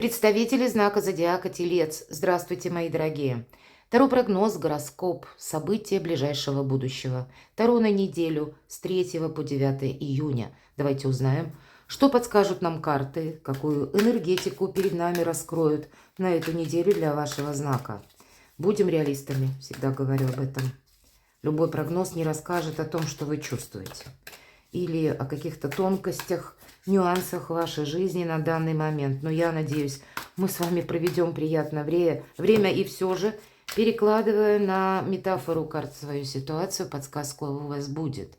Представители знака зодиака Телец. Здравствуйте, мои дорогие. Таро-прогноз, гороскоп, события ближайшего будущего. Таро на неделю с 3 по 9 июня. Давайте узнаем, что подскажут нам карты, какую энергетику перед нами раскроют на эту неделю для вашего знака. Будем реалистами, всегда говорю об этом. Любой прогноз не расскажет о том, что вы чувствуете. Или о каких-то тонкостях, нюансах вашей жизни на данный момент. Но я надеюсь, мы с вами проведем приятное время и все же, перекладывая на метафору карт свою ситуацию, подсказка у вас будет.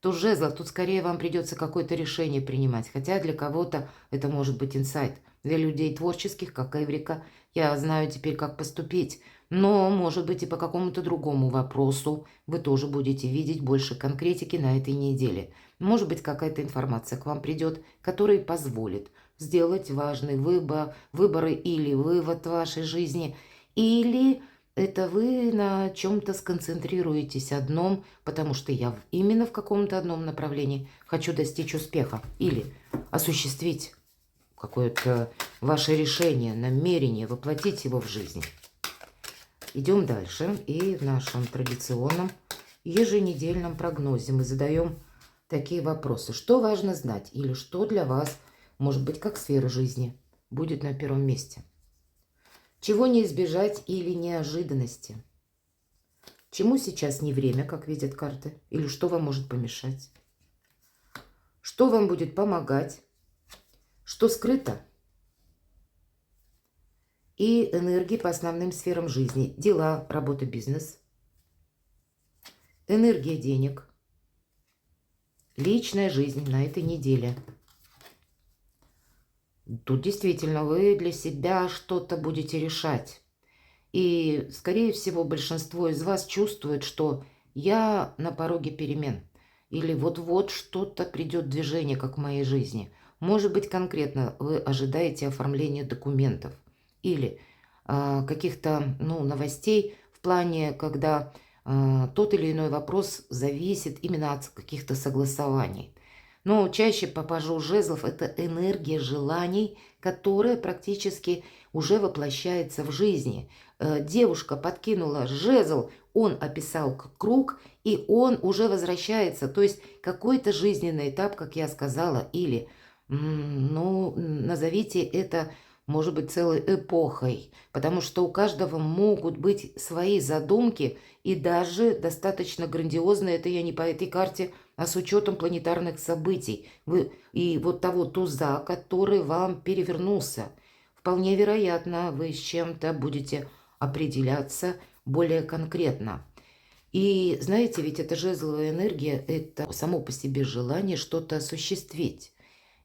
Туз жезлов, тут скорее вам придется какое-то решение принимать. Хотя для кого-то это может быть инсайт. Для людей творческих, как Эврика, я знаю теперь, как поступить. Но, может быть, и по какому-то другому вопросу вы тоже будете видеть больше конкретики на этой неделе. Может быть, какая-то информация к вам придет, которая позволит сделать важный выборы или вывод в вашей жизни, или это вы на чем-то сконцентрируетесь одном, потому что я именно в каком-то одном направлении хочу достичь успеха или осуществить какое-то ваше решение, намерение, воплотить его в жизнь. Идем дальше, и в нашем традиционном еженедельном прогнозе мы задаем такие вопросы. Что важно знать или что для вас, может быть, как сфера жизни, будет на первом месте? Чего не избежать или неожиданности? Чему сейчас не время, как видят карты? Или что вам может помешать? Что вам будет помогать? Что скрыто? И энергии по основным сферам жизни. Дела, работа, бизнес. Энергия денег. Личная жизнь на этой неделе. Тут действительно вы для себя что-то будете решать. И, скорее всего, большинство из вас чувствует, что я на пороге перемен. Или вот-вот что-то придет движение, как в моей жизни. Может быть, конкретно вы ожидаете оформления документов. Или каких-то новостей в плане, когда тот или иной вопрос зависит именно от каких-то согласований. Но чаще по пажу жезлов это энергия желаний, которая практически уже воплощается в жизни. Девушка подкинула жезл, он описал круг, и он уже возвращается. То есть какой-то жизненный этап, как я сказала, или, назовите это, может быть, целой эпохой, потому что у каждого могут быть свои задумки, и даже достаточно грандиозные, это я не по этой карте, а с учетом планетарных событий. И вот того туза, который вам перевернулся, вполне вероятно, вы с чем-то будете определяться более конкретно. И знаете, ведь это жезловая энергия, это само по себе желание что-то осуществить.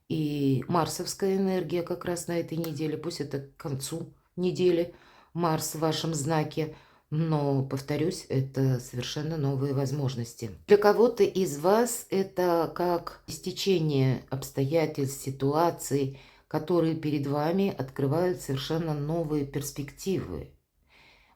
И марсовская энергия как раз на этой неделе, пусть это к концу недели, Марс в вашем знаке, но, повторюсь, это совершенно новые возможности. Для кого-то из вас это как стечение обстоятельств, ситуаций, которые перед вами открывают совершенно новые перспективы.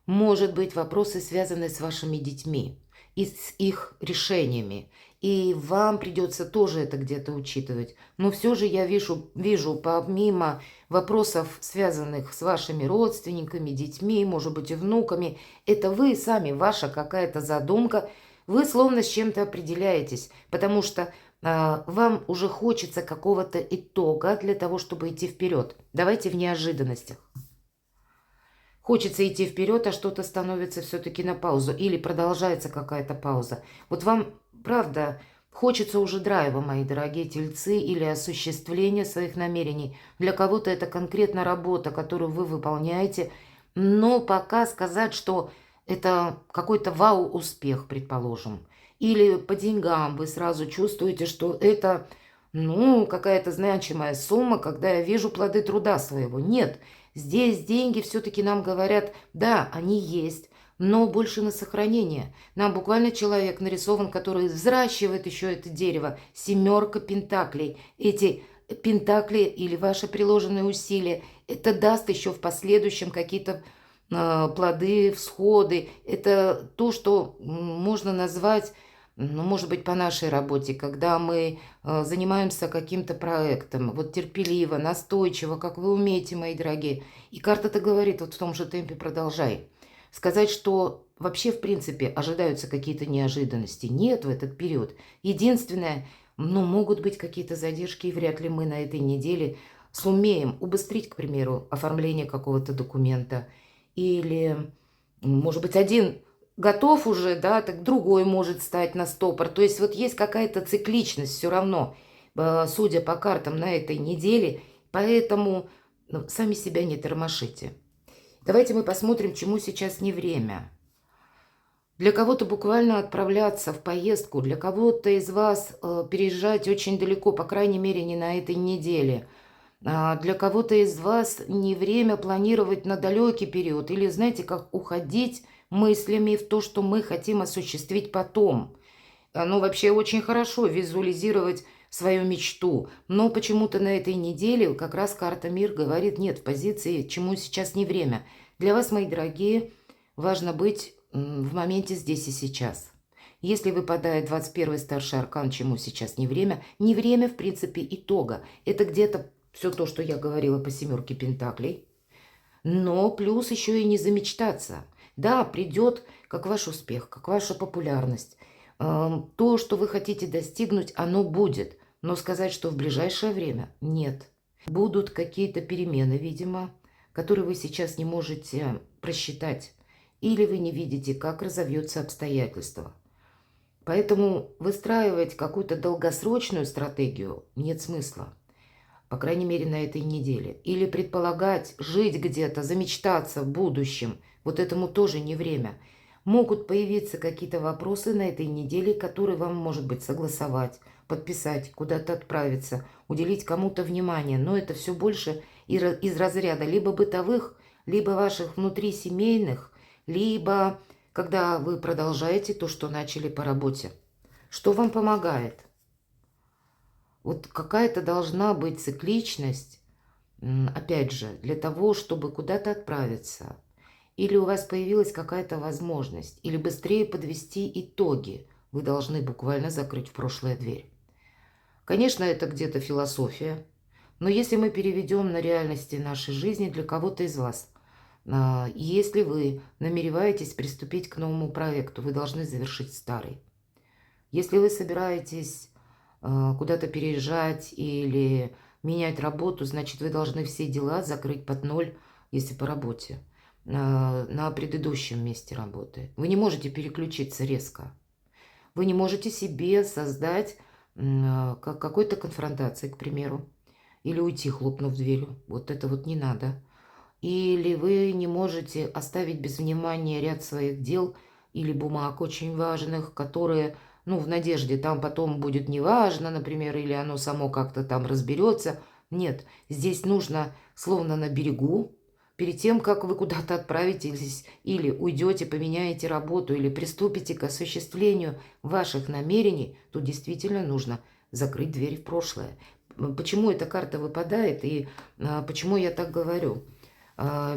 Может быть, вопросы, связанные с вашими детьми и с их решениями. И вам придется тоже это где-то учитывать. Но все же я вижу помимо вопросов, связанных с вашими родственниками, детьми, может быть, и внуками, это вы сами, ваша какая-то задумка, вы словно с чем-то определяетесь, потому что вам уже хочется какого-то итога для того, чтобы идти вперед. Давайте в неожиданностях. Хочется идти вперед, а что-то становится все-таки на паузу. Или продолжается какая-то пауза. Вот вам, правда, хочется уже драйва, мои дорогие тельцы, или осуществления своих намерений. Для кого-то это конкретно работа, которую вы выполняете. Но пока сказать, что это какой-то вау-успех, предположим. Или по деньгам вы сразу чувствуете, что это, какая-то значимая сумма, когда я вижу плоды труда своего. Нет. Здесь деньги все-таки нам говорят, да, они есть, но больше на сохранение. Нам буквально человек нарисован, который взращивает еще это дерево. 7 пентаклей. Эти пентакли или ваши приложенные усилия, это даст еще в последующем какие-то плоды, всходы. Это то, что можно назвать ну, может быть, по нашей работе, когда мы занимаемся каким-то проектом, вот терпеливо, настойчиво, как вы умеете, мои дорогие. И карта-то говорит, вот в том же темпе продолжай. Сказать, что вообще, в принципе, ожидаются какие-то неожиданности, нет в этот период. Единственное, ну, могут быть какие-то задержки, и вряд ли мы на этой неделе сумеем убыстрить, к примеру, оформление какого-то документа. Или, может быть, один готов уже, да, так другой может стать на стопор. То есть вот есть какая-то цикличность все равно, судя по картам на этой неделе. Поэтому ну, сами себя не тормошите. Давайте мы посмотрим, чему сейчас не время. Для кого-то буквально отправляться в поездку, для кого-то из вас переезжать очень далеко, по крайней мере, не на этой неделе. Для кого-то из вас не время планировать на далекий период или, знаете, как уходить мыслями в то, что мы хотим осуществить потом. Ну, вообще очень хорошо визуализировать свою мечту, но почему-то на этой неделе как раз карта Мир говорит, нет, в позиции, чему сейчас не время. Для вас, мои дорогие, важно быть в моменте здесь и сейчас. Если выпадает 21-й старший аркан, чему сейчас не время, в принципе, итога. Это где-то все то, что я говорила по семерке пентаклей. Но плюс еще и не замечтаться. Да, придет как ваш успех, как ваша популярность. То, что вы хотите достигнуть, оно будет. Но сказать, что в ближайшее время, нет. Будут какие-то перемены, видимо, которые вы сейчас не можете просчитать. Или вы не видите, как разовьются обстоятельства. Поэтому выстраивать какую-то долгосрочную стратегию нет смысла. По крайней мере, на этой неделе. Или предполагать, жить где-то, замечтаться в будущем. Вот этому тоже не время. Могут появиться какие-то вопросы на этой неделе, которые вам, может быть, согласовать, подписать, куда-то отправиться, уделить кому-то внимание. Но это все больше из разряда либо бытовых, либо ваших внутрисемейных, либо когда вы продолжаете то, что начали по работе. Что вам помогает? Вот какая-то должна быть цикличность, опять же, для того, чтобы куда-то отправиться. Или у вас появилась какая-то возможность, или быстрее подвести итоги. Вы должны буквально закрыть в прошлое дверь. Конечно, это где-то философия, но если мы переведем на реальности нашей жизни для кого-то из вас, если вы намереваетесь приступить к новому проекту, вы должны завершить старый. Если вы собираетесь куда-то переезжать или менять работу, значит, вы должны все дела закрыть под ноль, если по работе, на предыдущем месте работы. Вы не можете переключиться резко. Вы не можете себе создать какой-то конфронтации, к примеру, или уйти, хлопнув дверью. Вот это вот не надо. Или вы не можете оставить без внимания ряд своих дел или бумаг очень важных, которые, ну, в надежде, там потом будет неважно, например, или оно само как-то там разберется. Нет, здесь нужно, словно на берегу, перед тем, как вы куда-то отправитесь или уйдете, поменяете работу или приступите к осуществлению ваших намерений, тут действительно нужно закрыть дверь в прошлое. Почему эта карта выпадает и почему я так говорю?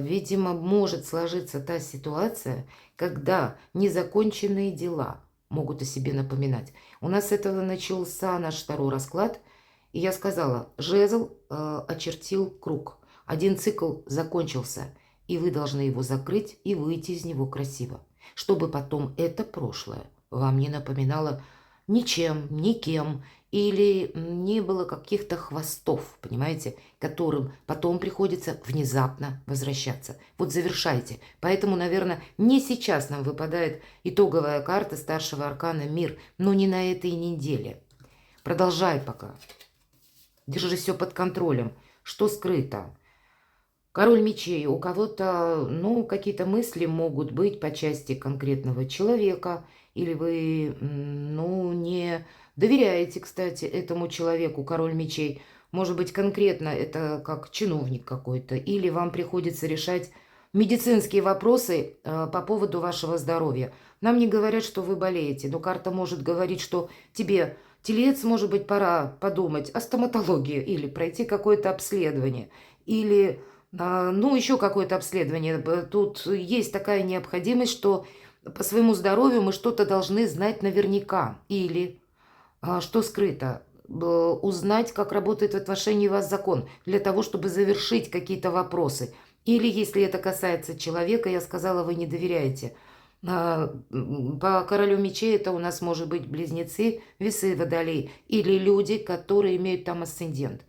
Видимо, может сложиться та ситуация, когда незаконченные дела могут о себе напоминать. У нас с этого начался наш второй расклад, и я сказала, жезл очертил круг. Один цикл закончился, и вы должны его закрыть и выйти из него красиво, чтобы потом это прошлое вам не напоминало ничем, никем, или не было каких-то хвостов, понимаете, которым потом приходится внезапно возвращаться. Вот завершайте. Поэтому, наверное, не сейчас нам выпадает итоговая карта старшего аркана «Мир», но не на этой неделе. Продолжай пока. Держи все под контролем. Что скрыто? Король мечей. У кого-то, ну, какие-то мысли могут быть по части конкретного человека, или вы, ну, не доверяете, кстати, этому человеку, король мечей. Может быть, конкретно это как чиновник какой-то, или вам приходится решать медицинские вопросы по поводу вашего здоровья. Нам не говорят, что вы болеете, но карта может говорить, что тебе, телец, может быть, пора подумать о стоматологии, или пройти какое-то обследование, или... Ну, еще какое-то обследование. Тут есть такая необходимость, что по своему здоровью мы что-то должны знать наверняка. Или что скрыто? Узнать, как работает в отношении вас закон, для того, чтобы завершить какие-то вопросы. Или, если это касается человека, я сказала, вы не доверяете. По королю мечей это у нас может быть близнецы, весы, водолей. Или люди, которые имеют там асцендент.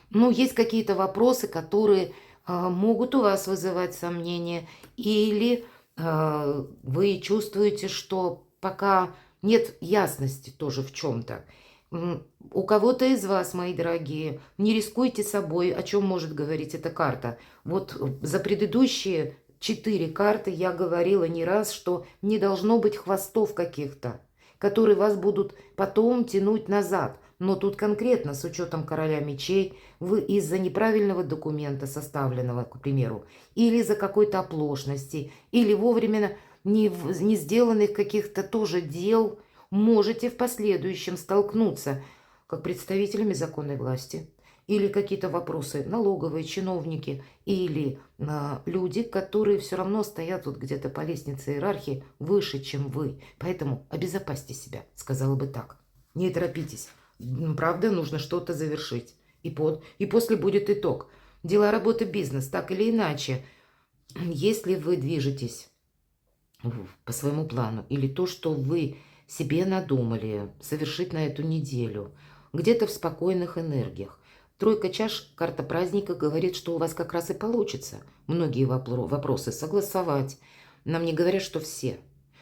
Ну, есть какие-то вопросы, которые могут у вас вызывать сомнения. Или вы чувствуете, что пока нет ясности тоже в чем-то. У кого-то из вас, мои дорогие, не рискуйте собой, о чем может говорить эта карта. Вот за предыдущие 4 карты я говорила не раз, что не должно быть хвостов каких-то, которые вас будут потом тянуть назад. Но тут конкретно, с учетом короля мечей, вы из-за неправильного документа, составленного, к примеру, или из-за какой-то оплошности, или вовремя не сделанных каких-то тоже дел, можете в последующем столкнуться как представителями законной власти, или какие-то вопросы налоговые, чиновники, или люди, которые все равно стоят вот где-то по лестнице иерархии выше, чем вы. Поэтому обезопасьте себя, сказала бы так. Не торопитесь. Правда, нужно что-то завершить. И после будет итог. Дела, работа, бизнес, так или иначе. Если вы движетесь по своему плану, или то, что вы себе надумали совершить на эту неделю, где-то в спокойных энергиях. Тройка чаш, карта праздника, говорит, что у вас как раз и получится многие вопросы согласовать. Нам не говорят, что все.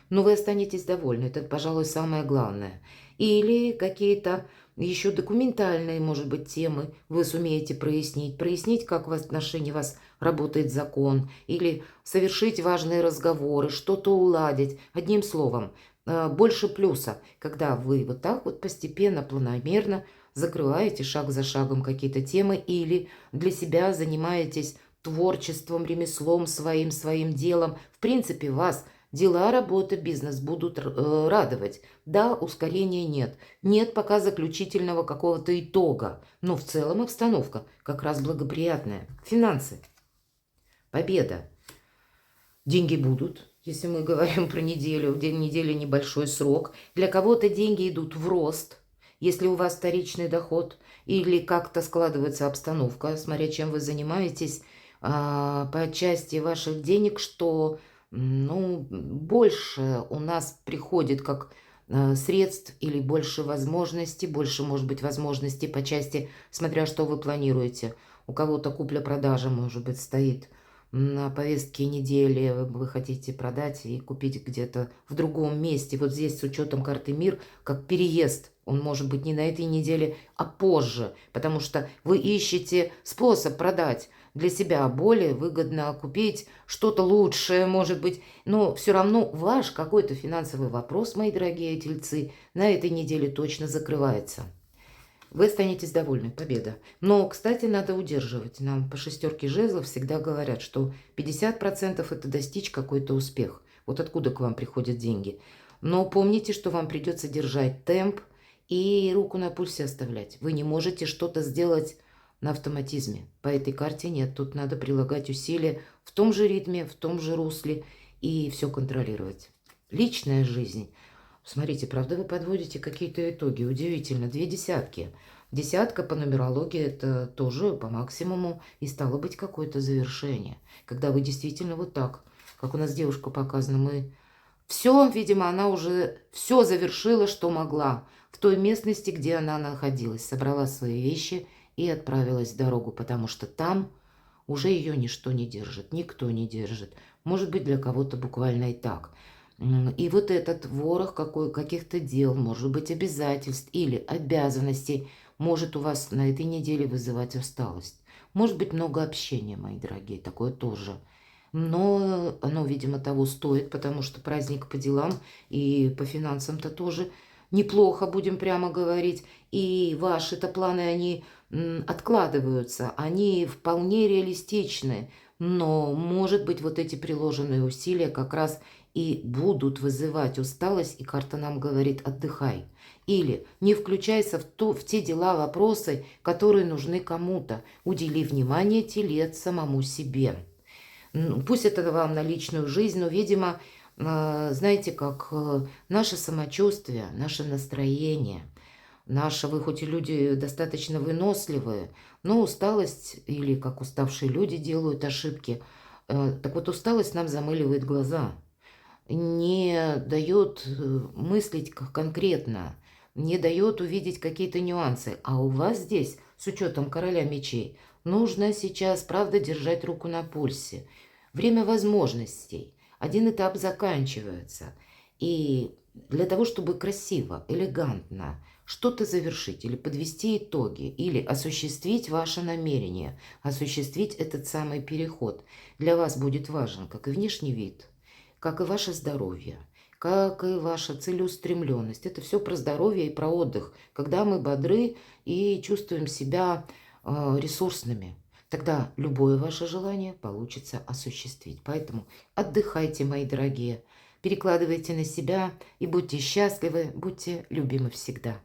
Но вы останетесь довольны, это, пожалуй, самое главное. Или какие-то еще документальные, может быть, темы вы сумеете прояснить, как в отношении вас работает закон, или совершить важные разговоры, что-то уладить. Одним словом, больше плюса, когда вы вот так вот постепенно, планомерно закрываете шаг за шагом какие-то темы или для себя занимаетесь творчеством, ремеслом, своим делом. В принципе, вас дела, работа, бизнес будут радовать. Да, ускорения нет. Нет пока заключительного какого-то итога. Но в целом обстановка как раз благоприятная. Финансы. Победа. Деньги будут, если мы говорим про неделю. Неделя небольшой срок. Для кого-то деньги идут в рост, если у вас вторичный доход. Или как-то складывается обстановка, смотря чем вы занимаетесь, по части ваших денег, что больше у нас приходит как средств или больше возможностей, больше, может быть, возможностей по части, смотря что вы планируете. У кого-то купля-продажа, может быть, стоит на повестке недели, вы хотите продать и купить где-то в другом месте. Вот здесь с учетом карты мир, как переезд, он может быть не на этой неделе, а позже, потому что вы ищете способ продать для себя более выгодно, купить что-то лучшее, может быть. Но все равно ваш какой-то финансовый вопрос, мои дорогие тельцы, на этой неделе точно закрывается. Вы останетесь довольны, победа. Но, кстати, надо удерживать. Нам по 6 жезлов всегда говорят, что 50% это достичь какой-то успех. Вот откуда к вам приходят деньги. Но помните, что вам придется держать темп и руку на пульсе оставлять. Вы не можете что-то сделать на автоматизме. По этой карте нет. Тут надо прилагать усилия в том же ритме, в том же русле и все контролировать. Личная жизнь. Смотрите, правда, вы подводите какие-то итоги. Удивительно. 2 десятки. Десятка по нумерологии это тоже по максимуму и стало быть какое-то завершение. Когда вы действительно вот так, как у нас девушка показана, мы все, видимо, она уже все завершила, что могла в той местности, где она находилась. Собрала свои вещи и отправилась в дорогу, потому что там уже ее ничто не держит, никто не держит. Может быть, для кого-то буквально и так. И вот этот ворох каких-то дел, может быть, обязательств или обязанностей может у вас на этой неделе вызывать усталость. Может быть, много общения, мои дорогие, такое тоже. Но оно, видимо, того стоит, потому что праздник по делам и по финансам-то тоже неплохо, будем прямо говорить. И ваши-то планы, они откладываются, они вполне реалистичны. Но, может быть, вот эти приложенные усилия как раз и будут вызывать усталость, и карта нам говорит «отдыхай». Или не включайся в те дела, вопросы, которые нужны кому-то. Удели внимание, телец, самому себе. Пусть это вам на личную жизнь, но, видимо, Знаете, как наше самочувствие, наше настроение, вы хоть и люди достаточно выносливые, но усталость или как уставшие люди делают ошибки, так вот усталость нам замыливает глаза, не дает мыслить конкретно, не дает увидеть какие-то нюансы. А у вас здесь, с учетом короля мечей, нужно сейчас, правда, держать руку на пульсе. Время возможностей. Один этап заканчивается. И для того, чтобы красиво, элегантно что-то завершить или подвести итоги, или осуществить ваше намерение, осуществить этот самый переход, для вас будет важен как и внешний вид, как и ваше здоровье, как и ваша целеустремленность. Это все про здоровье и про отдых, когда мы бодры и чувствуем себя ресурсными. Тогда любое ваше желание получится осуществить. Поэтому отдыхайте, мои дорогие, перекладывайте на себя и будьте счастливы, будьте любимы всегда.